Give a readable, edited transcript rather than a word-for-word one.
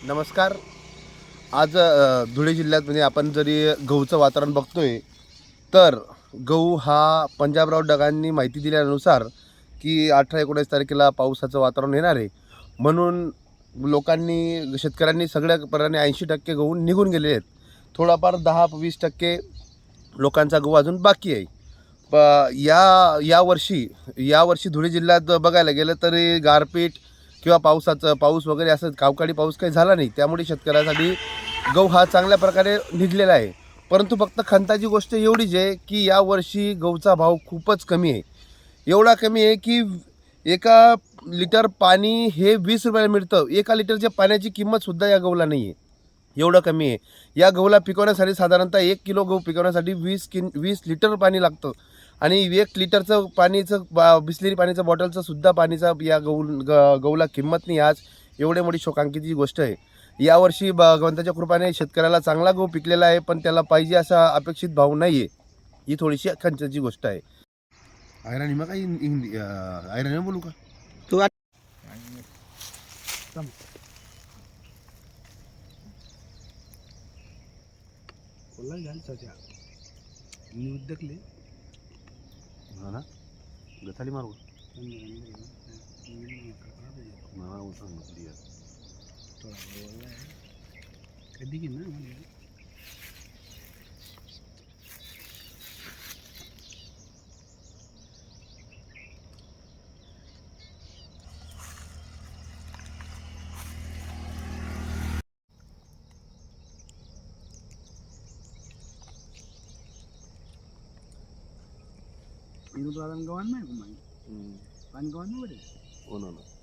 नमस्कार. आज धुळे जिल्ह्यात म्हणजे आपण जरी गहूचं वातावरण बघतोय तर गहू हा पंजाबराव डगांनी माहिती दिल्यानुसार की 18-19 तारखेला पावसाचं वातावरण येणार आहे. म्हणून लोकांनी शेतकऱ्यांनी सगळ्या प्रकारे 80% गहू निघून गेलेले आहेत. थोडाफार 10-20% लोकांचा गहू अजून बाकी आहे. प यावर्षी धुळे जिल्ह्यात बघायला गेलं तरी गारपीट किंवा पाऊस वगैरे असं अवकाळी पाऊस काही झाला नाही. त्यामुळे शेतकऱ्यासाठी गहू हा चांगल्या प्रकारे निघलेला आहे. परंतु फक्त खंताची गोष्ट एवढीच आहे की यावर्षी गहूचा भाव खूपच कमी आहे. एवढा कमी आहे की एका लिटर पाणी हे 20 रुपयाला मिळतं. एका लिटरच्या पाण्याची किंमतसुद्धा या गहूला नाही आहे. एवढं कमी आहे. या गहूला पिकवण्यासाठी साधारणतः 1 किलो गहू पिकवण्यासाठी 20 लिटर पाणी लागतं आणि 1 लिटरचं पाणीचं बिसलेरी पाण्याचं बॉटलचं सुद्धा पाणीचा या गहूला किंमत नाही आज. एवढी मोठी शोकांतिची गोष्ट आहे. यावर्षी भगवंताच्या कृपेने शेतकऱ्याला चांगला गहू पिकलेला आहे, पण त्याला पाहिजे असा अपेक्षित भाव नाही आहे. ही थोडीशी खंताची गोष्ट आहे. आयराणी मग काही आयराणी बोलू का तू कोला घाल सजा मी उद्दकले हा ना गथाली मारू कधी की ना ini tuh alam kawan mah, kawan kawan mana? हो ना.